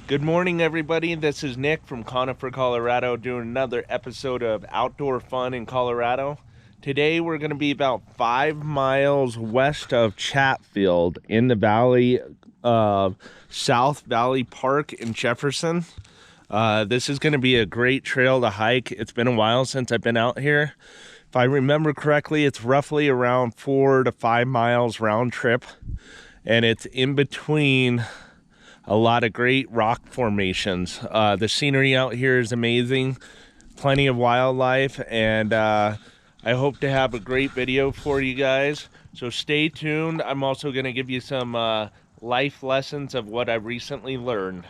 Good morning, everybody. This is Nick from Conifer, Colorado, doing another episode of Outdoor Fun in Colorado. Today, we're going to be about 5 miles west of Chatfield in the valley of South Valley Park in Jefferson. This is going to be a great trail to hike. It's been a while since I've been out here. If I remember correctly, it's roughly around 4 to 5 miles round trip, and it's in between a lot of great rock formations. The scenery out here is amazing, plenty of wildlife, and I hope to have a great video for you guys. So stay tuned. I'm also going to give you some life lessons of what I recently learned.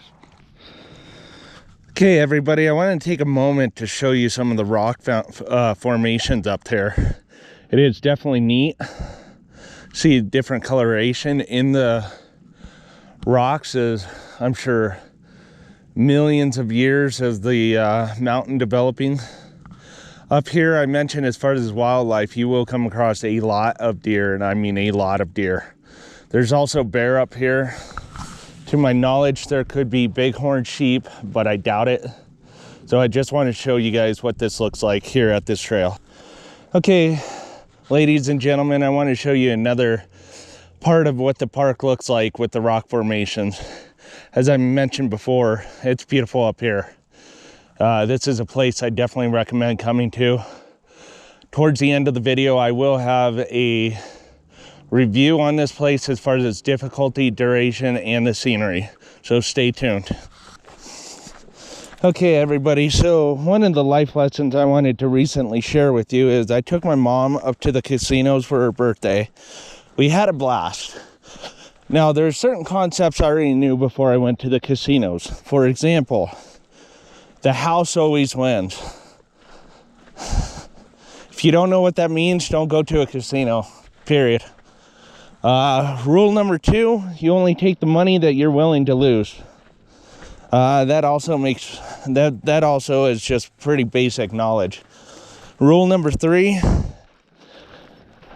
Okay, everybody, I want to take a moment to show you some of the rock formations up there. It is definitely neat. See different coloration in the rocks, as I'm sure millions of years of the mountain developing. Up here, I mentioned, as far as wildlife, you will come across a lot of deer, and I mean a lot of deer. There's also bear up here. To my knowledge, there could be bighorn sheep, but I doubt it. So I just want to show you guys what this looks like here at this trail. Okay, ladies and gentlemen, I want to show you another part of what the park looks like with the rock formations. As I mentioned before, it's beautiful up here. This is a place I definitely recommend coming to. Towards the end of the video, I will have a review on this place as far as its difficulty, duration, and the scenery. So stay tuned. Okay, everybody, so one of the life lessons I wanted to recently share with you is I took my mom up to the casinos for her birthday. We had a blast. Now, there's certain concepts I already knew before I went to the casinos. For example, the house always wins. If you don't know what that means, don't go to a casino, period. Rule number 2, you only take the money that you're willing to lose. That also is just pretty basic knowledge. Rule number 3,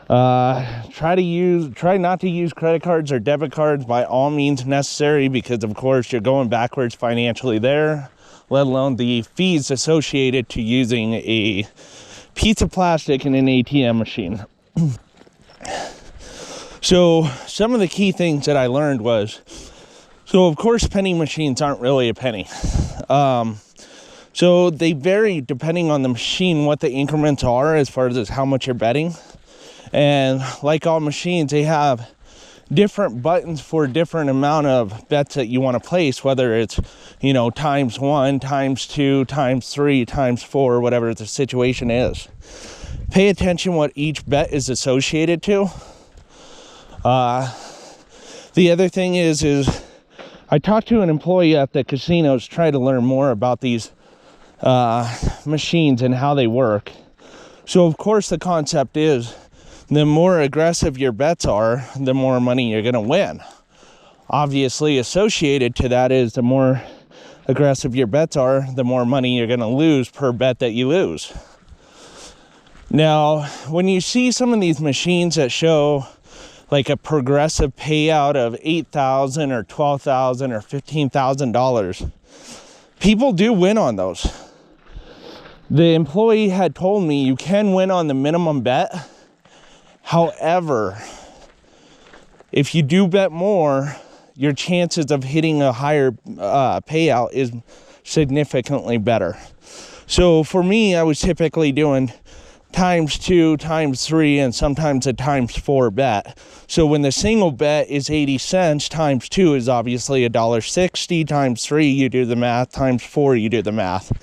try not to use credit cards or debit cards by all means necessary, because of course you're going backwards financially there, let alone the fees associated to using a piece of plastic in an ATM machine. So some of the key things that I learned was, so of course penny machines aren't really a penny. So they vary depending on the machine, what the increments are as far as how much you're betting. And like all machines, they have different buttons for different amount of bets that you want to place, whether it's, times 1, times 2, times 3, times 4, whatever the situation is. Pay attention what each bet is associated to. The other thing is I talked to an employee at the casinos, try to learn more about these machines and how they work. So of course the concept is, the more aggressive your bets are, the more money you're going to win. Obviously, associated to that is the more aggressive your bets are, the more money you're going to lose per bet that you lose. Now, when you see some of these machines that show like a progressive payout of $8,000 or $12,000 or $15,000, people do win on those. The employee had told me you can win on the minimum bet. However, if you do bet more, your chances of hitting a higher payout is significantly better. So for me, I was typically doing times 2, times 3, and sometimes a times 4 bet. So when the single bet is 80 cents, times 2 is obviously $1.60, times 3, you do the math, times 4, you do the math.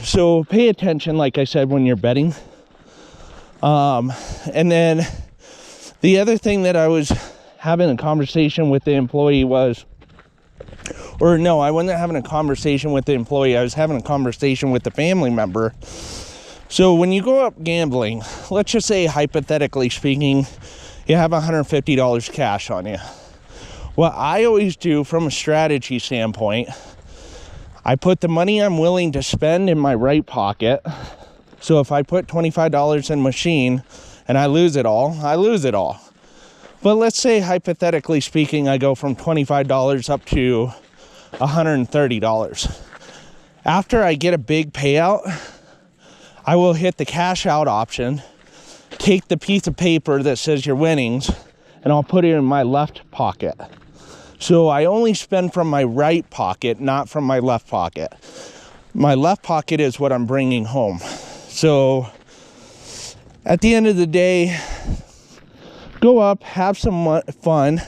So pay attention, like I said, when you're betting. And then the other thing that I was having a conversation with the employee was, or no, I wasn't having a conversation with the employee, I was having a conversation with the family member. So when you go up gambling, let's just say, hypothetically speaking, you have $150 cash on you. What I always do from a strategy standpoint, I put the money I'm willing to spend in my right pocket. So if I put $25 in machine and I lose it all, I lose it all. But let's say, hypothetically speaking, I go from $25 up to $130. After I get a big payout, I will hit the cash out option, take the piece of paper that says your winnings, and I'll put it in my left pocket. So I only spend from my right pocket, not from my left pocket. My left pocket is what I'm bringing home. So at the end of the day, go up, have some fun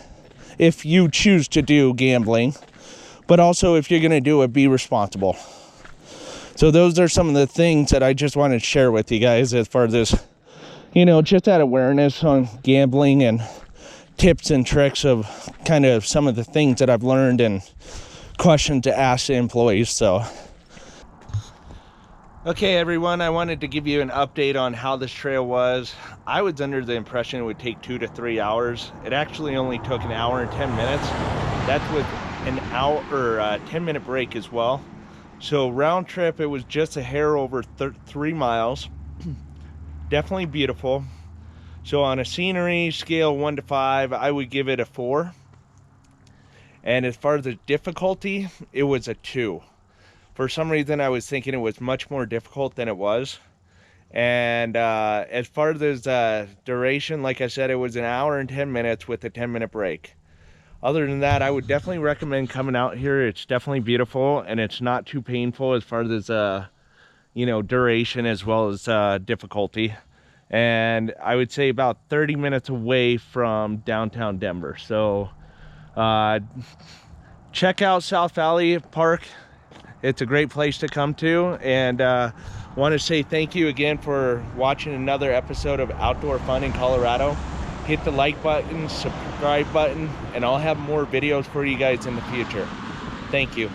if you choose to do gambling, but also if you're going to do it, be responsible. So those are some of the things that I just wanted to share with you guys as far as this, you know, just that awareness on gambling and tips and tricks of kind of some of the things that I've learned and questions to ask the employees. So okay, everyone, I wanted to give you an update on how this trail was. I was under the impression it would take 2 to 3 hours. It actually only took an hour and 10 minutes. That's with an hour or 10-minute break as well. So round trip, it was just a hair over 3 miles. Definitely beautiful. So on a scenery scale 1 to 5, I would give it a 4. And as far as the difficulty, it was a 2. For some reason, I was thinking it was much more difficult than it was. And as far as duration, like I said, it was an hour and 10 minutes with a 10-minute break. Other than that, I would definitely recommend coming out here. It's definitely beautiful, and it's not too painful as far as you know, duration as well as difficulty. And I would say about 30 minutes away from downtown Denver. So check out South Valley Park. It's a great place to come to, and want to say thank you again for watching another episode of Outdoor Fun in Colorado. Hit the like button, subscribe button, and I'll have more videos for you guys in the future. Thank you.